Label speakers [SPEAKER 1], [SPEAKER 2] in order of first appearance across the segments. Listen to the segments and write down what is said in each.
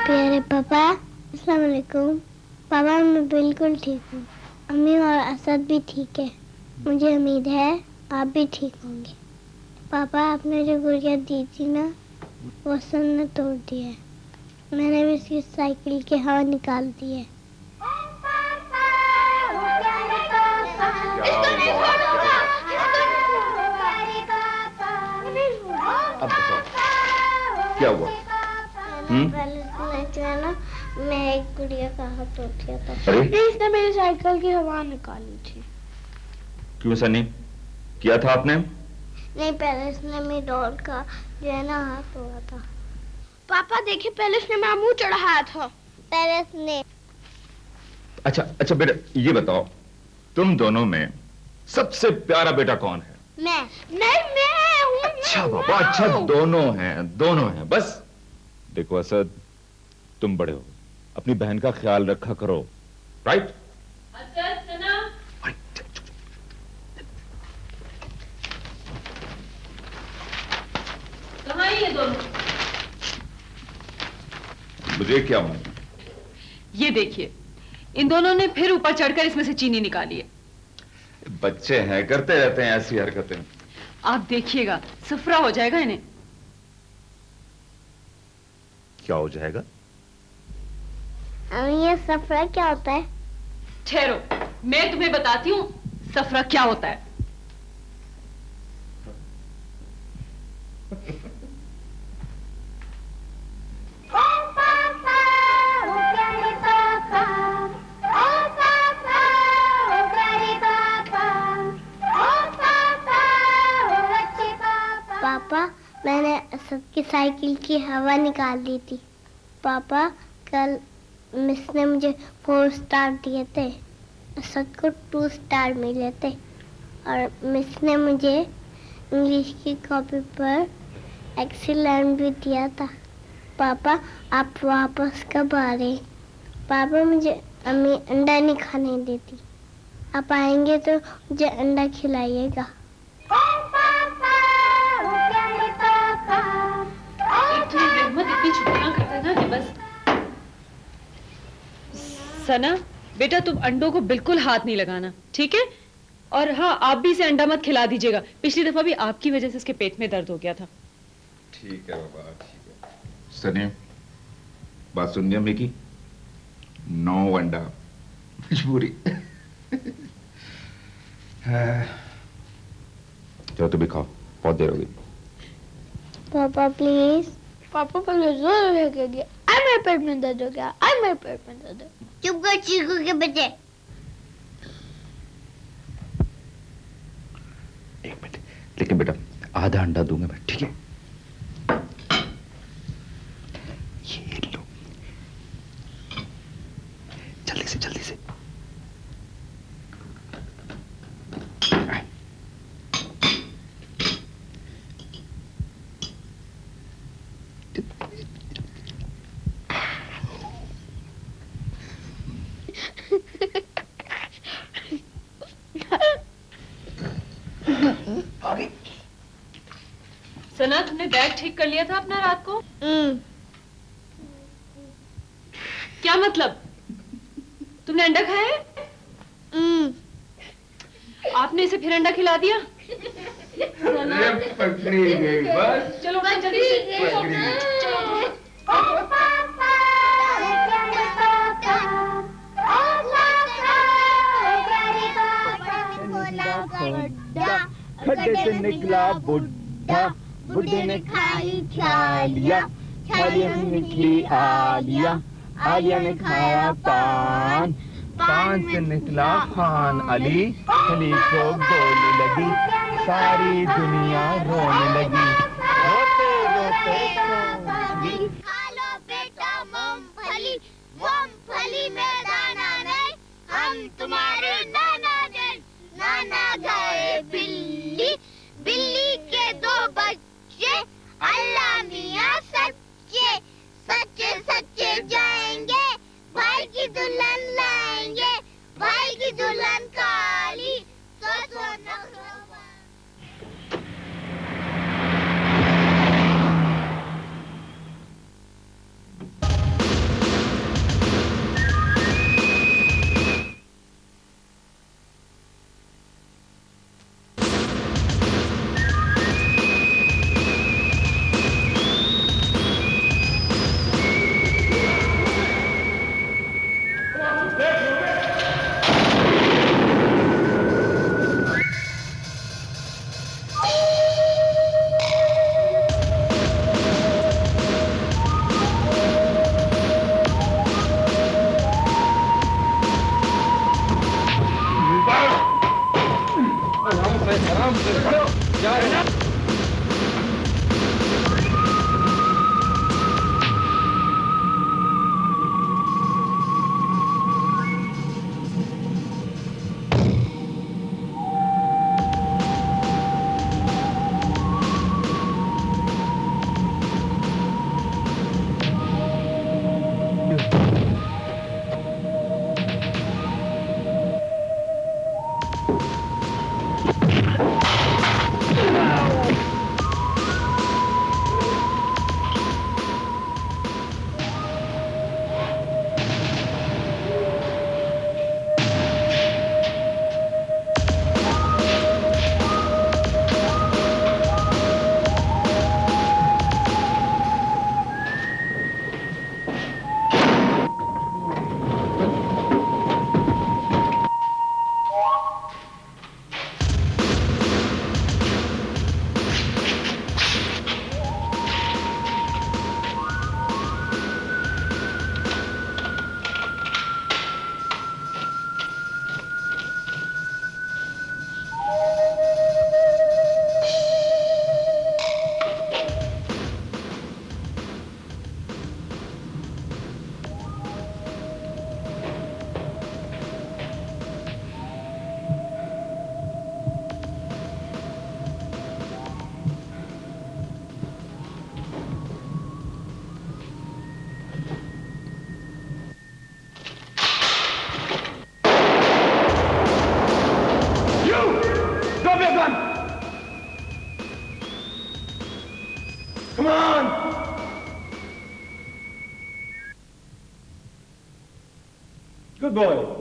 [SPEAKER 1] प्यारे पापा, अस्सलाम वालेकुम। पापा मैं बिल्कुल ठीक हूँ। अम्मी और असद भी ठीक है। मुझे उम्मीद है आप भी ठीक होंगे। पापा आपने जो गुड़िया दी थी ना, वो सन ने तोड़ दी है। मैंने भी उसकी साइकिल की हवा निकाल दी है।
[SPEAKER 2] अब बताओ क्या हुआ?
[SPEAKER 1] पहले जो है ना, मैं एक गुड़िया का हाथ तोड़ दिया था।
[SPEAKER 3] इसने मेरी साइकिल की हवा निकाली थी।
[SPEAKER 2] क्यों सनी, किया था आपने?
[SPEAKER 1] नहीं, पहले इसने मेरी डॉल का जो है ना हाथ तोड़ा था।
[SPEAKER 3] पापा देखिए, पहले इसने मेरा मुंह चढ़ाया था।
[SPEAKER 1] पहले इसने।
[SPEAKER 2] अच्छा बेटा, ये बताओ तुम दोनों में सबसे प्यारा बेटा कौन है?
[SPEAKER 1] मैं।
[SPEAKER 3] नहीं, मैं हूँ।
[SPEAKER 2] अच्छा बाबा, अच्छा दोनों हैं। बस देखो असद, तुम बड़े हो, अपनी बहन का ख्याल रखा करो, राइट?
[SPEAKER 4] असद, सना, कहाँ है ये दोनों?
[SPEAKER 2] मुझे क्या मालूम।
[SPEAKER 4] ये देखिए, इन दोनों ने फिर ऊपर चढ़कर इसमें से चीनी निकाली है।
[SPEAKER 2] बच्चे हैं, करते रहते हैं ऐसी हरकतें।
[SPEAKER 4] आप देखिएगा, सफरा हो जाएगा इन्हें।
[SPEAKER 2] क्या हो जाएगा?
[SPEAKER 1] ये सफरा क्या होता है?
[SPEAKER 4] ठहरो, मैं तुम्हें बताती हूँ सफरा क्या होता है।
[SPEAKER 1] पापा, मैंने असद की साइकिल की हवा निकाल दी थी। पापा, कल मिस ने मुझे 4 स्टार दिए थे, असद को 2 स्टार मिले थे, और मिस ने मुझे इंग्लिश की कॉपी पर एक्सीलेंट भी दिया था। पापा, आप वापस कब आ रहे? पापा, मुझे अम्मी अंडा नहीं खाने देती। आप आएंगे तो मुझे अंडा खिलाइएगा।
[SPEAKER 4] इतनी छुट्टियां करते ना कि बस। सना बेटा, तुम अंडों को बिल्कुल हाथ नहीं लगाना, ठीक है? और हाँ, आप भी इसे अंडा मत खिला दीजिएगा। पिछली दफा भी आपकी वजह से इसके पेट में दर्द हो गया था।
[SPEAKER 2] ठीक है बाबा, ठीक है। सनी, बात सुनिए अम्मी की, 9 अंडा मजबूरी। चलो तुम भी खाओ, बहुत देर हो गई।
[SPEAKER 1] पापा प्लीज।
[SPEAKER 3] पापा पहले जोर लेके गया, आई मेरे पेट में दर्द हो गया, आई मेरे पेट में दर्द।
[SPEAKER 1] चुप कर चीकू के बच्चे।
[SPEAKER 2] एक मिनट, लेकिन बेटा आधा अंडा दूंगा मैं, ठीक है? ये लो, जल्दी से जल्दी से।
[SPEAKER 4] सना, तुमने बैग ठीक कर लिया था अपना रात को? क्या मतलब? तुमने अंडा खाया है? आपने इसे फिर अंडा खिला दिया?
[SPEAKER 2] पकड़ी गई बस।
[SPEAKER 4] चलो जल्दी से। चलो।
[SPEAKER 5] खड्डे से निकला बुढ़ा, बुढ़े ने खाई छालिया, छालिया से निकली आलिया, आलिया ने खाया पान, पान से निकला खान अली, अली को गोली लगी, सारी दुनिया रोने लगी, रोते रोते सोगी।
[SPEAKER 1] खा लो बेटा मूंगफली, मूंगफली में दाना नहीं, हम तुम्हारे नाना जन। नाना गए बिल्ली, बिल्ली के 2 बच्चे, अल्लाह मियाँ सच्चे, सच्चे सच्चे जाएंगे, भाई की दुल्हन लाएंगे, भाई की दुल्हन काली, सो नखरों।
[SPEAKER 5] Good boy.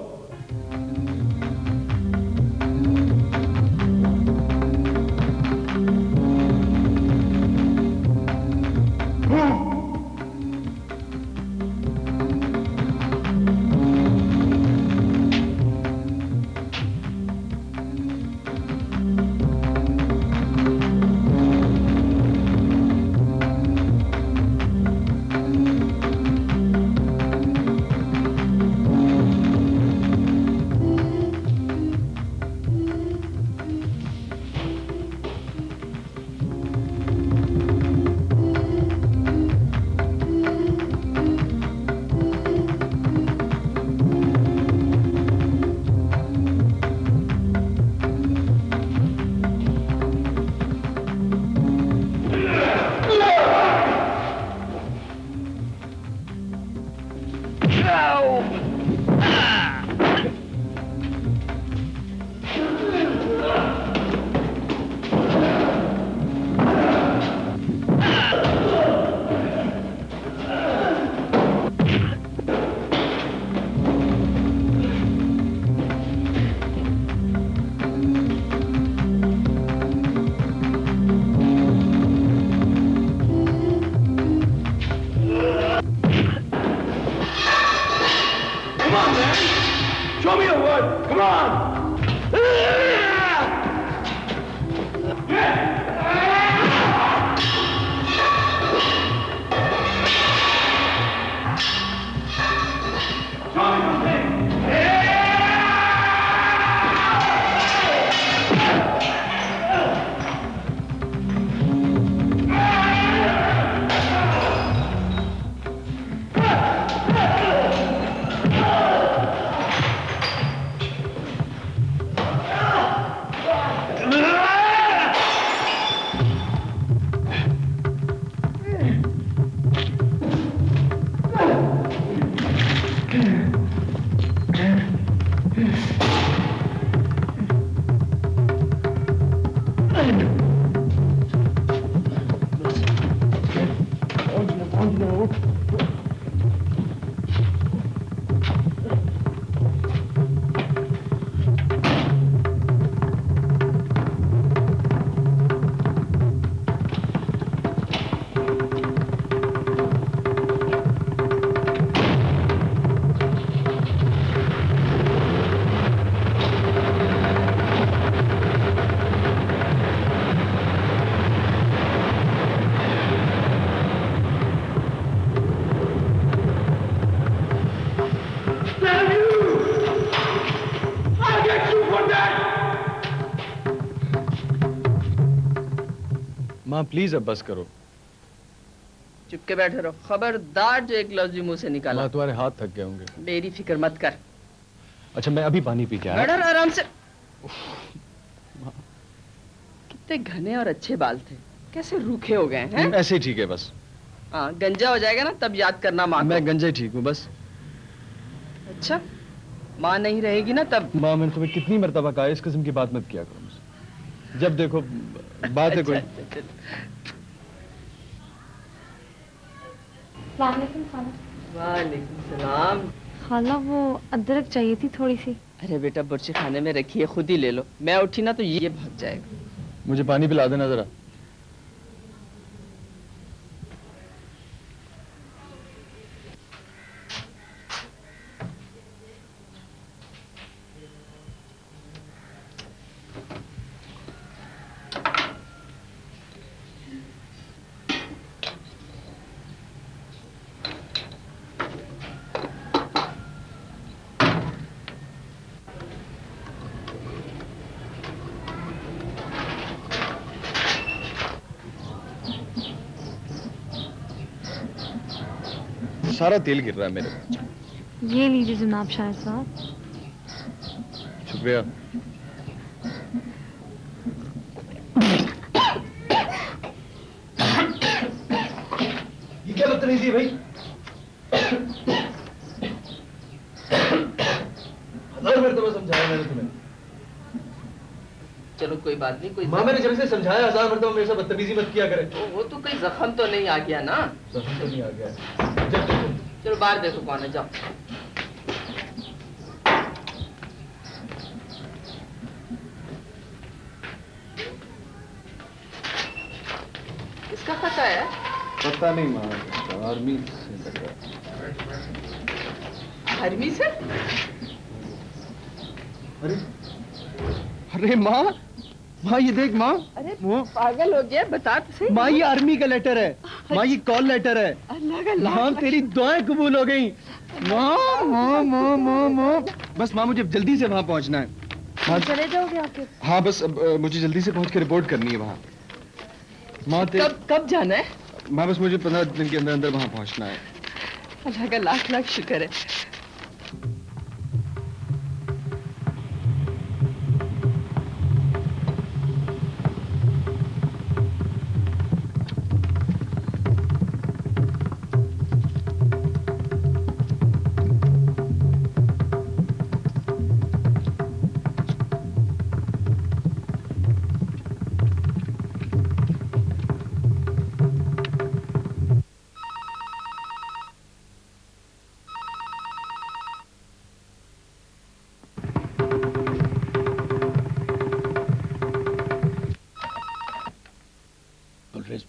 [SPEAKER 5] Show me your word. Come on.
[SPEAKER 6] माँ प्लीज अब बस करो।
[SPEAKER 7] चुपके बैठे रहो, खबरदार जो एक लफ्ज भी मुंह से निकाला।
[SPEAKER 6] माँ तुम्हारे हाथ थक गए होंगे।
[SPEAKER 7] मेरी फिक्र मत कर।
[SPEAKER 6] अच्छा मैं अभी पानी पी के आया।
[SPEAKER 7] बैठो आराम से। कितने घने और अच्छे बाल थे, कैसे रूखे हो गए हैं?
[SPEAKER 6] ऐसे ही ठीक है बस।
[SPEAKER 7] हाँ गंजा हो जाएगा ना तब याद करना माँ को।
[SPEAKER 6] मैं गंजा ही ठीक हूँ बस।
[SPEAKER 7] अच्छा माँ नहीं रहेगी ना तब।
[SPEAKER 6] माँ मैंने तुम्हें कितनी मर्तबा कहा इस किस्म की बात मत किया करो मुझसे। जब देखो बात है कोई।
[SPEAKER 3] वालेकुम खाला।
[SPEAKER 7] वालेकुम सलाम।
[SPEAKER 3] खाला वो अदरक चाहिए थी थोड़ी सी।
[SPEAKER 7] अरे बेटा बुर्ची खाने में रखी है, खुद ही ले लो। मैं उठी ना तो ये भाग जाएगा।
[SPEAKER 6] मुझे पानी पिला देना जरा। सारा तेल गिर रहा है मेरे पे।
[SPEAKER 3] ये लीजिए जनाब शायर साहब।
[SPEAKER 6] शुक्रिया। ये क्या बदतमीजी है भाई? 1000 मरतबा समझाया मैंने तुम्हें।
[SPEAKER 7] चलो कोई बात नहीं। कोई
[SPEAKER 6] माँ मैंने जब से समझाया 1000 मरतबा मेरे से बदतमीजी मत किया करे।
[SPEAKER 7] वो तो कोई जख्म तो नहीं आ गया ना?
[SPEAKER 6] जख्म तो नहीं आ गया।
[SPEAKER 7] चलो बाहर देखो कौन है, जाओ।
[SPEAKER 6] पता नहीं माँ, आर्मी से लग रहा है।
[SPEAKER 7] आर्मी से?
[SPEAKER 6] अरे अरे माँ, माँ ये देख माँ।
[SPEAKER 7] अरे
[SPEAKER 6] वो
[SPEAKER 7] पागल हो गया, बता तो सही।
[SPEAKER 6] माँ ये आर्मी का लेटर है। माँ ये कॉल लेटर है।
[SPEAKER 7] अल्लाह का
[SPEAKER 6] माँ तेरी दुआएं कबूल हो गई। माँ माँ माँ माँ माँ बस माँ मुझे जल्दी से वहाँ पहुँचना है। हाँ
[SPEAKER 3] चले जाओगे आपके?
[SPEAKER 6] हाँ बस अब मुझे जल्दी से पहुँच के रिपोर्ट करनी है वहाँ। माँ
[SPEAKER 7] कब जाना है?
[SPEAKER 6] माँ बस मुझे 15 दिन के अंदर अंदर वहाँ पहुँचना है।
[SPEAKER 7] अल्लाह का लाख लाख शुक्र है।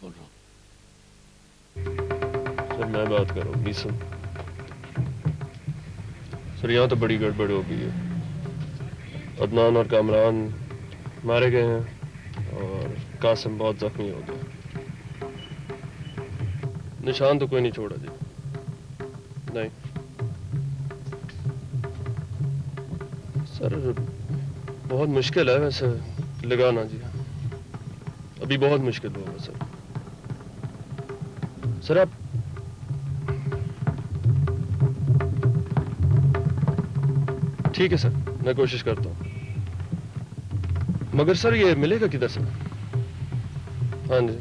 [SPEAKER 8] बोल रहा हूँ सर, मैं बात कर रहा हूँ प्लीज सर। यहाँ तो बड़ी गड़बड़ हो गई है। अदनान और कामरान मारे गए हैं और कासिम बहुत जख्मी हो गया। निशान तो कोई नहीं छोड़ा जी। नहीं सर, बहुत मुश्किल है वैसे लगाना जी। अभी बहुत मुश्किल होगा सर। सर आप ठीक है सर, मैं कोशिश करता हूँ। मगर सर ये मिलेगा किधर से? हाँ जी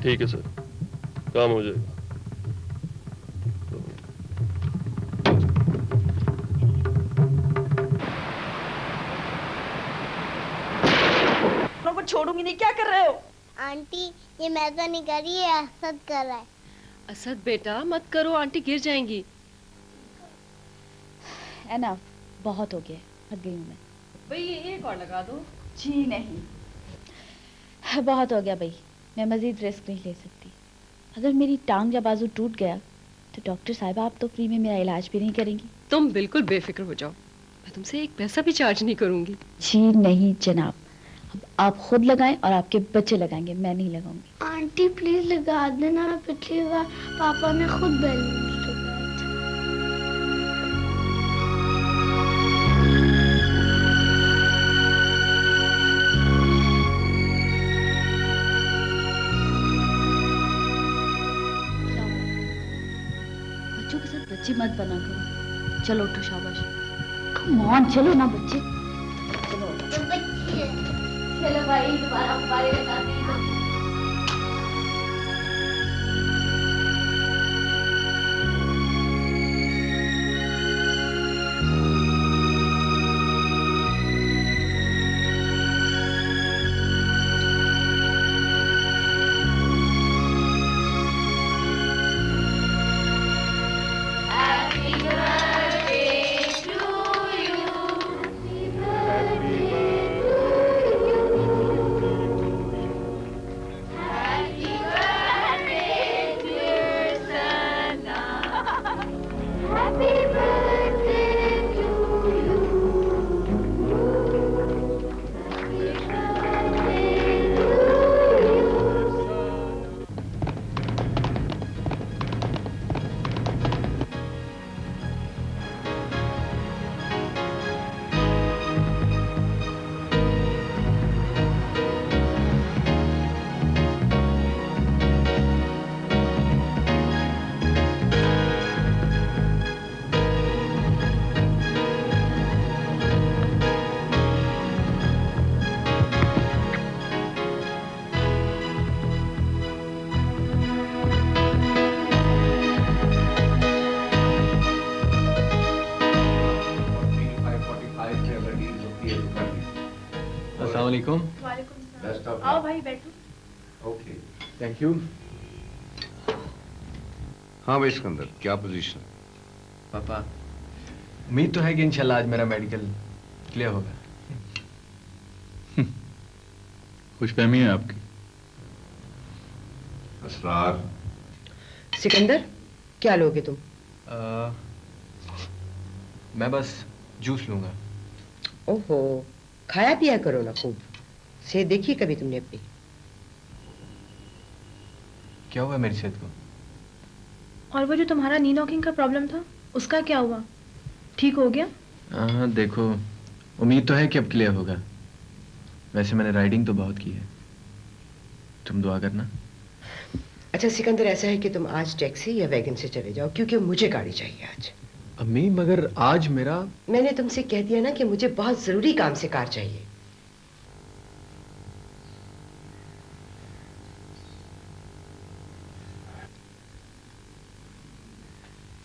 [SPEAKER 8] ठीक है सर, काम हो जाएगा।
[SPEAKER 7] छोड़ूंगी नहीं, क्या कर रहे हो?
[SPEAKER 1] आंटी ये मैं तो नहीं कर रही है, असद कर रहा है।
[SPEAKER 4] असद बेटा मत करो, आंटी गिर जाएंगी।
[SPEAKER 3] एना बहुत हो गया, थक गई हूँ मैं।
[SPEAKER 4] भाई ये एक और लगा दो।
[SPEAKER 3] जी नहीं, बहुत हो गया भाई, मैं मजीद रिस्क नहीं ले सकती। अगर मेरी टांग या बाजू टूट गया तो डॉक्टर साहिबा आप तो फ्री में मेरा इलाज भी नहीं करेंगी।
[SPEAKER 4] तुम बिल्कुल बेफिक्र हो जाओ, मैं तुमसे एक पैसा भी चार्ज नहीं करूंगी।
[SPEAKER 3] जी नहीं जनाब, अब आप खुद लगाएं और आपके बच्चे लगाएंगे, मैं नहीं लगाऊंगी।
[SPEAKER 1] आंटी प्लीज लगा देना, पिछली बार पापा ने खुद बैलून
[SPEAKER 3] बच्चों के साथ बच्चे मत बना करो। चलो उठो, शाबाश। कम ऑन, चलो ना बच्चे, चलो चलो भाई, दोबारा हमारे साथ नहीं।
[SPEAKER 9] आओ भाई बैठो।
[SPEAKER 6] Okay, thank you.
[SPEAKER 10] हाँ भाई सिकंदर, क्या पोजीशन है?
[SPEAKER 6] पापा उम्मीद तो है कि इंशाल्लाह आज मेरा मेडिकल क्लियर होगा।
[SPEAKER 2] खुशफहमी है आपकी।
[SPEAKER 10] असरार।
[SPEAKER 11] सिकंदर, क्या लोगे तुम?
[SPEAKER 6] मैं बस जूस लूंगा।
[SPEAKER 11] ओहो, खाया पिया करो ना खूब। सेहत देखी कभी तुमने अपनी?
[SPEAKER 6] क्या हुआ मेरी सेहत को?
[SPEAKER 12] और वो जो तुम्हारा नी नॉकिंग का प्रॉब्लम था, उसका क्या हुआ? ठीक हो गया?
[SPEAKER 6] हाँ देखो, उम्मीद तो है कि अब क्लियर होगा। वैसे मैंने राइडिंग तो बहुत की है, तुम दुआ करना।
[SPEAKER 11] अच्छा सिकंदर, ऐसा है कि तुम आज टैक्सी या वैगन से चले जाओ, क्योंकि मुझे गाड़ी चाहिए आज।
[SPEAKER 6] अम्मी मगर आज मेरा...
[SPEAKER 11] मैंने तुमसे कह दिया ना कि मुझे बहुत जरूरी काम से कार चाहिए।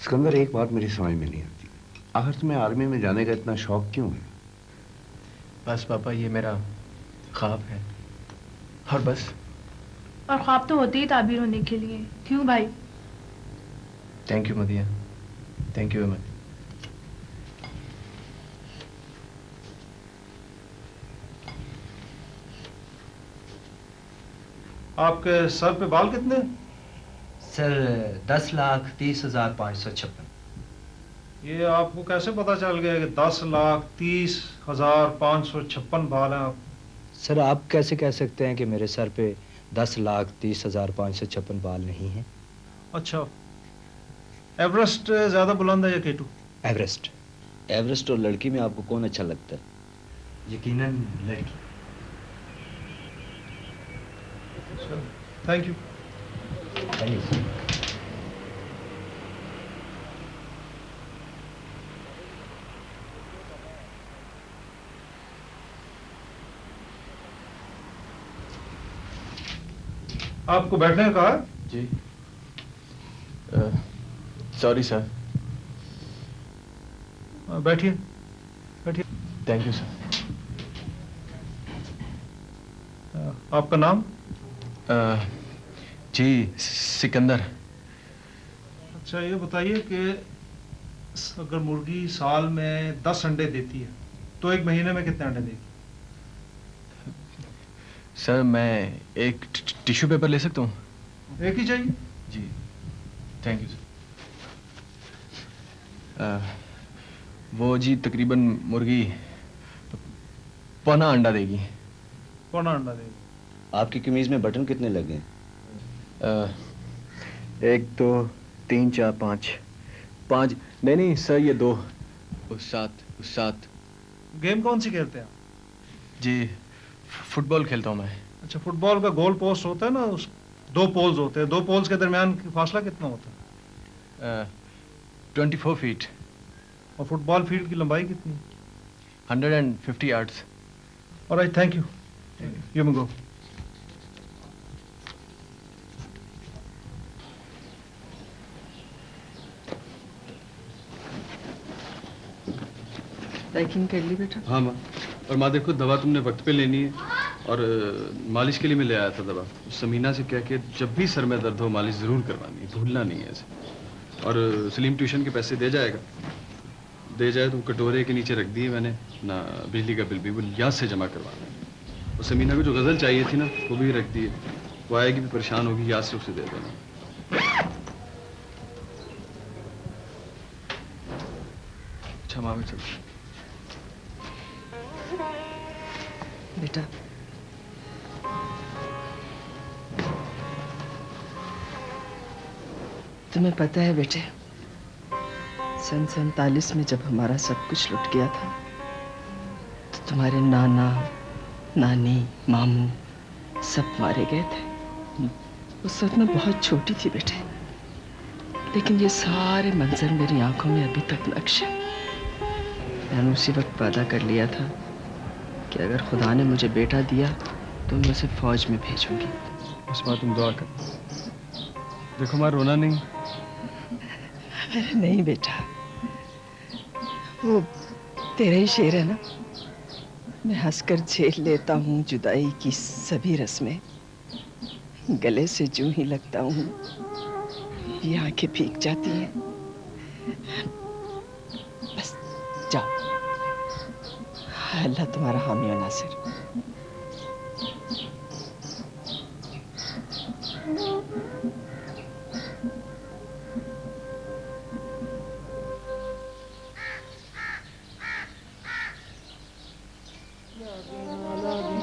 [SPEAKER 10] सिकंदर, एक बात मेरी समझ में नहीं आती, आखिर तुम्हें आर्मी में जाने का इतना शौक क्यों है?
[SPEAKER 6] बस पापा, ये मेरा ख्वाब है और बस।
[SPEAKER 12] और ख्वाब तो होते ही ताबीर होने के लिए, क्यों भाई?
[SPEAKER 6] Thank you मदिया, thank you very much.
[SPEAKER 13] आपके सर पे बाल कितने?
[SPEAKER 9] सर 10,30,556।
[SPEAKER 13] ये आपको कैसे पता चल गया कि 10,30,556 बाल हैं आप?
[SPEAKER 9] सर आप कैसे कह सकते हैं कि मेरे सर पे 10,30,556 बाल नहीं हैं?
[SPEAKER 13] अच्छा, एवरेस्ट ज्यादा बुलंद है या केटू?
[SPEAKER 9] एवरेस्ट।
[SPEAKER 14] एवरेस्ट और लड़की में आपको कौन अच्छा लगता है?
[SPEAKER 9] यकीनन लड़की।
[SPEAKER 13] Thank you. आपको बैठने का कहा?
[SPEAKER 6] जी सॉरी सर।
[SPEAKER 13] बैठिए बैठिए।
[SPEAKER 6] Thank you sir.
[SPEAKER 13] आपका नाम?
[SPEAKER 6] जी सिकंदर।
[SPEAKER 13] अच्छा ये बताइए कि अगर मुर्गी साल में 10 अंडे देती है तो एक महीने में कितने अंडे देगी?
[SPEAKER 6] सर मैं एक टिश्यू पेपर ले सकता हूँ?
[SPEAKER 13] एक ही चाहिए?
[SPEAKER 6] जी थैंक यू सर। वो जी तकरीबन मुर्गी पौना अंडा देगी।
[SPEAKER 13] पौना अंडा देगी।
[SPEAKER 14] आपकी कमीज में बटन कितने लगे हैं?
[SPEAKER 6] 1 2 3 4 5 नहीं सर, ये 2 उस 7।
[SPEAKER 13] गेम कौन सी खेलते हैं आप?
[SPEAKER 6] जी फुटबॉल खेलता हूँ मैं।
[SPEAKER 13] अच्छा, फुटबॉल का गोल पोस्ट होता है ना, उस 2 पोल्स होते हैं, 2 पोल्स के दरमियान फासला कितना होता है?
[SPEAKER 6] 24 फीट।
[SPEAKER 13] और फुटबॉल फील्ड की लंबाई कितनी?
[SPEAKER 6] 150 yards.
[SPEAKER 13] Alright, thank you. You may go.
[SPEAKER 7] Packing कर ली बेटा?
[SPEAKER 15] हाँ माँ। और माँ देखो, दवा तुमने वक्त पे लेनी है, और मालिश के लिए मैं ले आया था दवा। समीना से कह के जब भी सर में दर्द हो मालिश जरूर करवानी है, भूलना नहीं है ऐसे। और सलीम ट्यूशन के पैसे दे जाएगा, दे जाए तो कटोरे के नीचे रख दिए मैंने ना, बिजली का बिल भी वो याद से जमा करवाना है। और समीना को जो गजल चाहिए थी ना, वो भी रख दिए, वो आएगी भी परेशान होगी, याद से उसे दे देना। अच्छा माँ, चलो
[SPEAKER 7] बेटा। तुम्हें पता है बेटे, सन 47 में जब हमारा सब कुछ लुट गया था तो तुम्हारे नाना नानी मामू सब मारे गए थे। उस वक्त मैं बहुत छोटी थी बेटे, लेकिन ये सारे मंजर मेरी आंखों में अभी तक नक्श है। मैंने उसी वक्त वादा कर लिया था कि अगर खुदा ने मुझे बेटा दिया तो मैं उसे फौज में भेजूंगी।
[SPEAKER 15] बस माँ तुम दुआ कर। देखो माँ, रोना नहीं।
[SPEAKER 7] अरे नहीं बेटा, वो तेरा ही शेर है ना। मैं हंसकर झेल लेता हूँ जुदाई की सभी रस्में, गले से जूं ही लगता हूँ ये आंखें भीग जाती हैं। बस जाओ, अल्लाह तुम्हारा हामी और नासिर।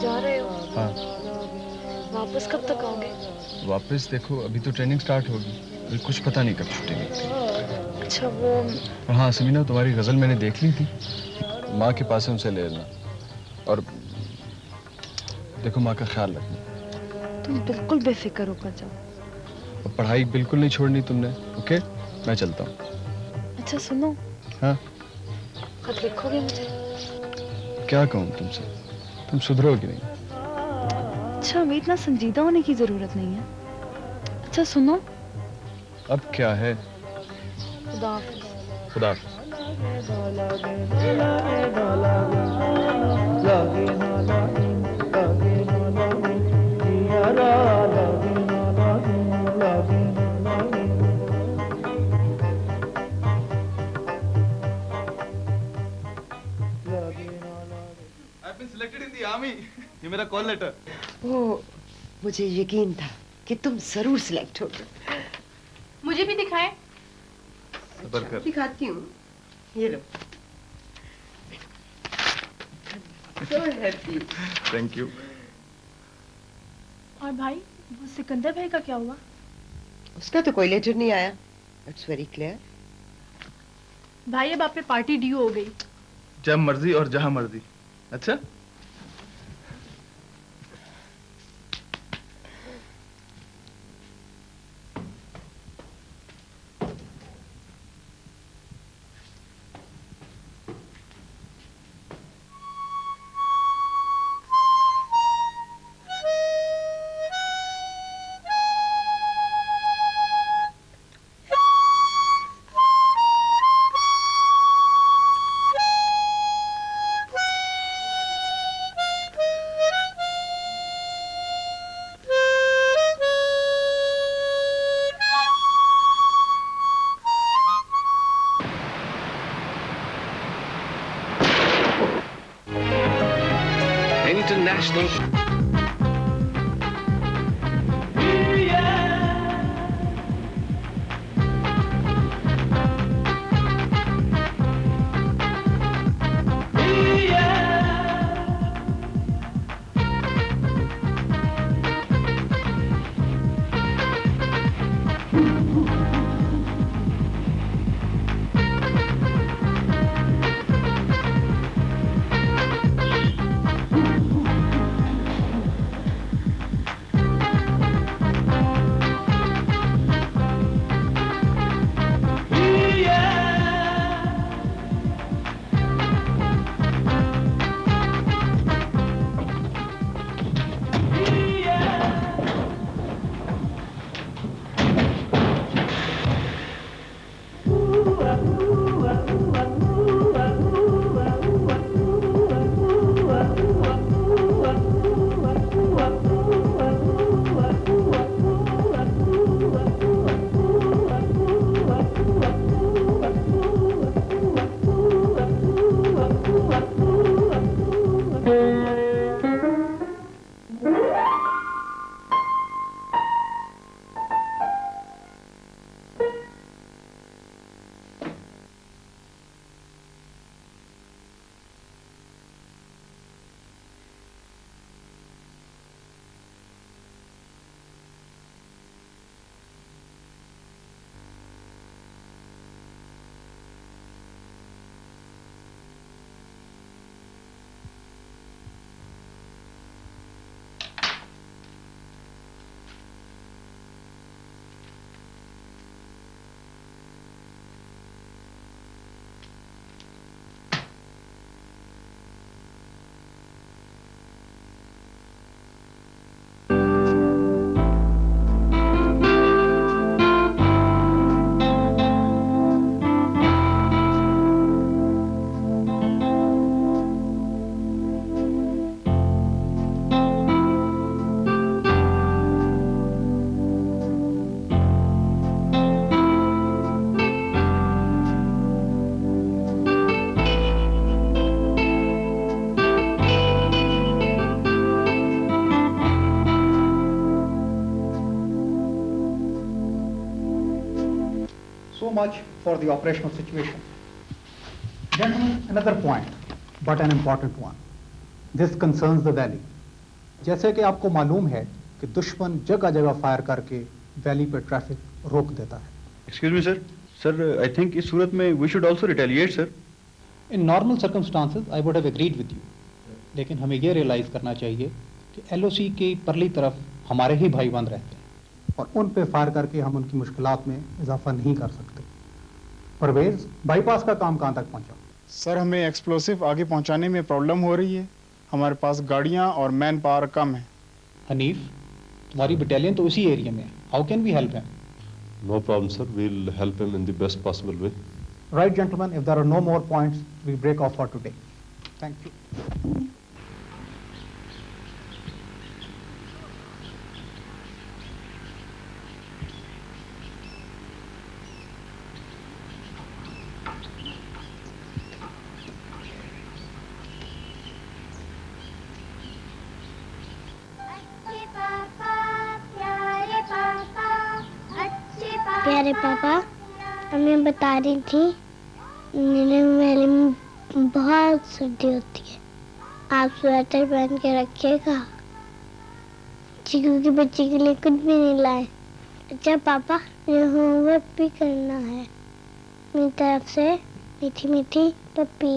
[SPEAKER 12] जा रहे हो?
[SPEAKER 15] हाँ।
[SPEAKER 12] वापस कब तक आओगे?
[SPEAKER 15] वापस देखो, अभी तो ट्रेनिंग स्टार्ट होगी, अभी कुछ पता नहीं कब छुट्टी।
[SPEAKER 12] अच्छा वो
[SPEAKER 15] और हाँ समीना, तुम्हारी गजल मैंने देख ली थी, माँ के पास से उनसे ले लेना। और देखो माँ का ख्याल रखना।
[SPEAKER 12] तुम बिल्कुल बेफिक्र होकर जाओ।
[SPEAKER 15] और पढ़ाई बिल्कुल नहीं छोड़नी तुमने, ओके? मैं चलता हूँ।
[SPEAKER 12] अच्छा सुनो।
[SPEAKER 15] हाँ?
[SPEAKER 12] खत लिखोगे मुझे?
[SPEAKER 15] क्या कहूँ तुमसे, तुम सुधरोगी नहीं।
[SPEAKER 12] अच्छा अभी इतना संजीदा होने की जरूरत नहीं है। अच्छा सुनो।
[SPEAKER 15] अब क्या है?
[SPEAKER 12] खुदा हाफिज।
[SPEAKER 15] खुदा हाफिज।
[SPEAKER 6] I've been selected in the army. ये मेरा कॉल लेटर।
[SPEAKER 11] वो मुझे यकीन था कि तुम जरूर सिलेक्ट होगे।
[SPEAKER 12] मुझे भी दिखाएं।
[SPEAKER 6] सबर कर।
[SPEAKER 11] दिखाती हूँ। ये लो। So happy.
[SPEAKER 6] Thank you.
[SPEAKER 12] और भाई वो सिकंदर भाई का क्या हुआ?
[SPEAKER 11] उसका तो कोई लेटर नहीं आया। It's very clear.
[SPEAKER 12] भाई अब आप पे पार्टी ड्यू हो गई।
[SPEAKER 6] जब मर्जी और जहां मर्जी। अच्छा?
[SPEAKER 16] International. So much for the operational situation. Gentlemen, another point, but an important one. This concerns the valley. जैसे कि आपको मालूम है कि दुश्मन जगह जगह फायर करके वैली पर ट्रैफिक रोक देता है.
[SPEAKER 15] Excuse me, sir. Sir, I think इस सूरत में we should also retaliate, sir.
[SPEAKER 16] In normal circumstances, I would have agreed with you. लेकिन हमें ये रियलाइज करना चाहिए कि LOC की परली तरफ हमारे ही भाई बंद रहते हैं और उन पे फायर करके हम उनकी मुश्किलात में इजाफा नहीं कर सकते. परवेज, बाईपास का काम कहाँ तक पहुँचा?
[SPEAKER 17] सर, हमें एक्सप्लोसिव आगे पहुँचाने में प्रॉब्लम हो रही है. हमारे पास गाड़ियाँ और मैन पावर कम है.
[SPEAKER 16] हनीफ, तुम्हारी बटालियन तो उसी एरिया में है. How can we help him?
[SPEAKER 8] No problem, sir. We'll help him in the best possible way.
[SPEAKER 16] Right, gentlemen, if there are no more points, we break off for today. Thank you.
[SPEAKER 1] प्यारे पापा, हमें बता रही थी नीले valley में बहुत सर्दी होती है. आप स्वेटर पहन के रखिएगा. चीकू की बच्ची के लिए कुछ भी नहीं लाए. अच्छा पापा, मुझे होमवर्क भी करना है. मेरी तरफ से मीठी मीठी पप्पी.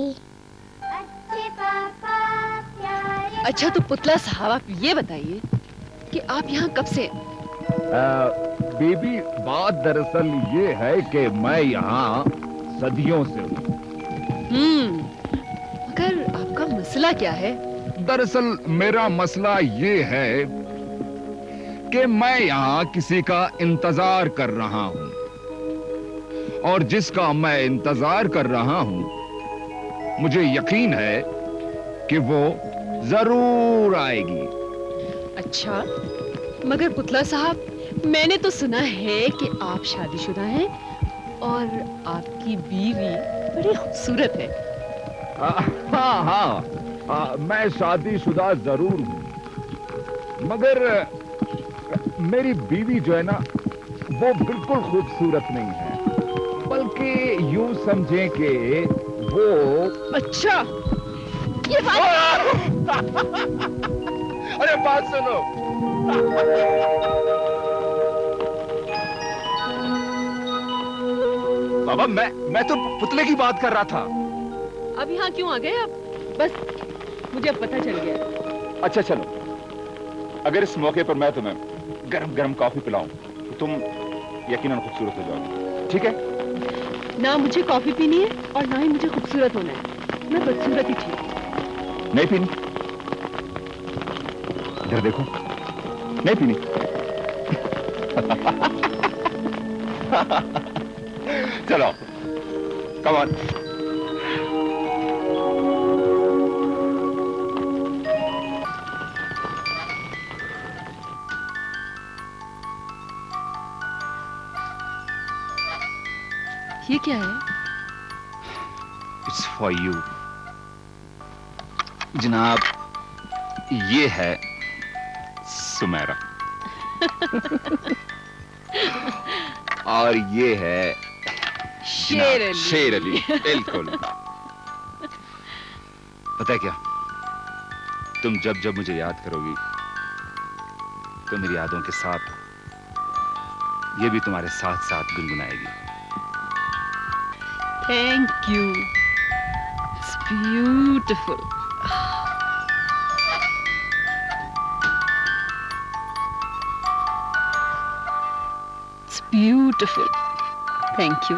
[SPEAKER 4] अच्छा तो पुतला साहब, आप ये बताइए कि आप यहाँ कब से?
[SPEAKER 2] बेबी, बात दरअसल ये है कि मैं यहाँ सदियों से हूँ.
[SPEAKER 4] मगर आपका मसला क्या है?
[SPEAKER 2] दरअसल मेरा मसला ये है कि मैं यहाँ किसी का इंतजार कर रहा हूँ और जिसका मैं इंतजार कर रहा हूँ मुझे यकीन है कि वो जरूर आएगी.
[SPEAKER 4] अच्छा, मगर पुतला साहब, मैंने तो सुना है कि आप शादीशुदा हैं और आपकी बीवी बड़ी खूबसूरत है.
[SPEAKER 2] हाँ, मैं शादीशुदा जरूर हूँ, मगर मेरी बीवी जो है ना, वो बिल्कुल खूबसूरत नहीं है, बल्कि यूं समझें कि वो...
[SPEAKER 4] अच्छा, ये बात...
[SPEAKER 2] अरे बात सुनो. बाबा, मैं तो पुतले की बात कर रहा था.
[SPEAKER 4] अब यहाँ क्यों आ गए आप? बस मुझे अब पता चल गया.
[SPEAKER 2] अच्छा चलो, अगर इस मौके पर मैं तुम्हें गरम गरम कॉफी पिलाऊं तो तुम यकीनन खूबसूरत हो जाओगे. ठीक है?
[SPEAKER 4] ना मुझे कॉफी पीनी है और ना ही मुझे खूबसूरत होना है. मैं बदसूरत ही ठीक.
[SPEAKER 2] नहीं पीनी? इधर देखो, नहीं पीनी? चलो, कम ऑन.
[SPEAKER 4] ये क्या है?
[SPEAKER 2] It's for you. जनाब, ये है सुमेरा. और ये है
[SPEAKER 4] शेर अली.
[SPEAKER 2] शेर अली, बिल्कुल. पता है क्या, तुम जब जब मुझे याद करोगी तो मेरी यादों के साथ ये भी तुम्हारे साथ साथ गुनगुनाएगी.
[SPEAKER 4] Thank you. It's beautiful. It's beautiful. Thank you.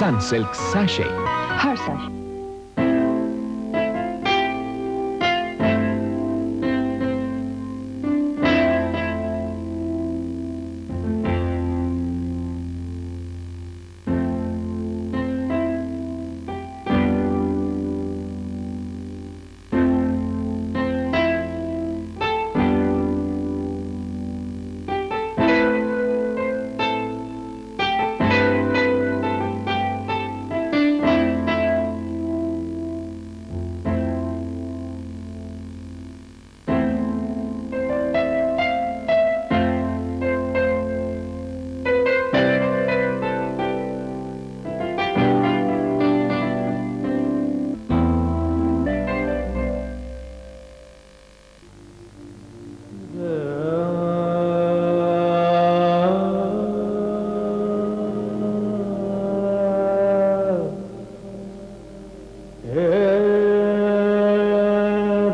[SPEAKER 18] Sunsilk Sachet.
[SPEAKER 3] हर सच.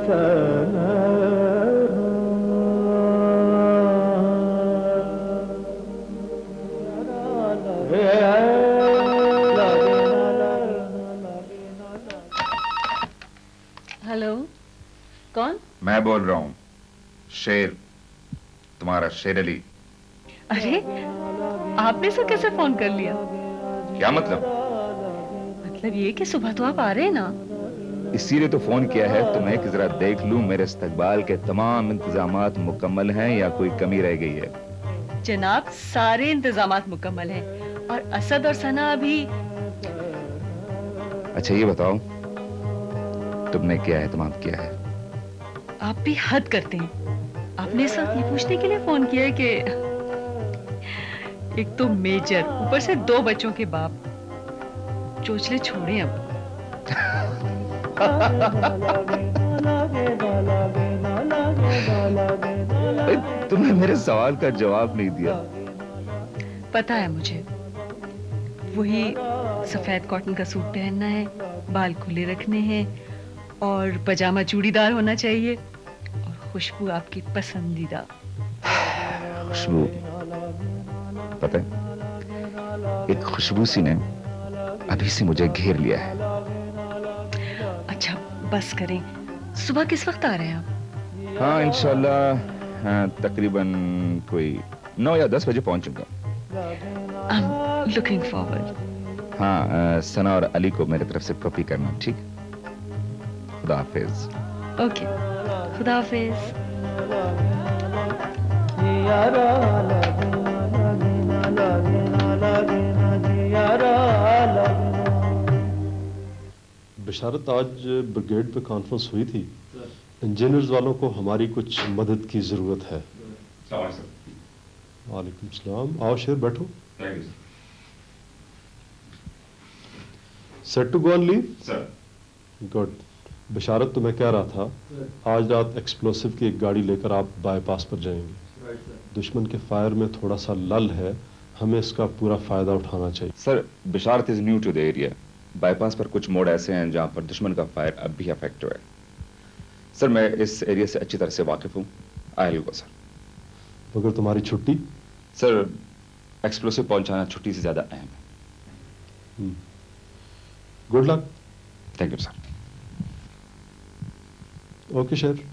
[SPEAKER 4] हेलो, कौन?
[SPEAKER 2] मैं बोल रहा हूँ, शेर, तुम्हारा शेर अली।
[SPEAKER 4] अरे, आपने सर कैसे फोन कर लिया?
[SPEAKER 2] क्या मतलब?
[SPEAKER 4] मतलब ये कि सुबह तो आप आ रहे हैं ना?
[SPEAKER 2] इसीलिए तो फोन किया है तुम्हें कि जरा देख लूं मेरे इस्तकबाल के तमाम इंतजामात मुकम्मल हैं या कोई कमी रह गई है।
[SPEAKER 4] जनाब, सारे इंतजामात मुकम्मल हैं और असद और सना अभी।
[SPEAKER 2] अच्छा ये बताओ, तुमने क्या एहतमाम किया है?
[SPEAKER 4] आप भी हद करते हैं। आपने इस वक्त ये पूछने के लिए फोन किया है कि एक तो मेजर, ऊपर से 2 बच्चों के बाप। चोचले छोड़े अब।
[SPEAKER 2] तुमने मेरे सवाल का जवाब नहीं दिया।
[SPEAKER 4] पता है मुझे, वही सफेद कॉटन का सूट पहनना है, बाल खुले रखने हैं और पजामा चूड़ीदार होना चाहिए और खुशबू आपकी पसंदीदा।
[SPEAKER 2] खुशबू, पता है एक खुशबू सी ने अभी से मुझे घेर लिया है।
[SPEAKER 4] अच्छा बस करें, सुबह किस वक्त आ रहे हैं आप?
[SPEAKER 2] हाँ इंशाल्लाह, तकरीबन कोई 9 या 10 बजे पहुंचूंगा।
[SPEAKER 4] I'm looking forward.
[SPEAKER 2] हाँ, सना और अली को मेरी तरफ से कॉपी करना, ठीक? खुदा हाफिज।
[SPEAKER 4] ओके, खुदा हाफिज।
[SPEAKER 8] बिशारत, आज ब्रिगेड पे कॉन्फ्रेंस हुई थी। इंजीनियर्स वालों को हमारी कुछ मदद की जरूरत है। वालेकुम सलाम। आओ शेर, बैठो। Set to go on leave? Sir. Good. Bisharat, तो मैं कह रहा था, आज रात एक्सप्लोसिव की एक गाड़ी लेकर आप बाईपास पर जाएंगे। दुश्मन के फायर में थोड़ा सा लल है, हमें इसका पूरा फायदा उठाना चाहिए।
[SPEAKER 2] Sir, Bisharat is new to the area. Bypass पर कुछ मोड़ ऐसे हैं जहां पर दुश्मन का फायर अब भी इफेक्टिव है। सर, मैं इस एरिया से अच्छी तरह से वाकिफ हूँ। I will go sir.
[SPEAKER 8] मगर तुम्हारी छुट्टी?
[SPEAKER 2] सर, एक्सप्लोसिव पहुंचाना छुट्टी से ज्यादा अहम है।
[SPEAKER 8] Good luck.
[SPEAKER 2] Thank you sir.
[SPEAKER 8] Okay शेर।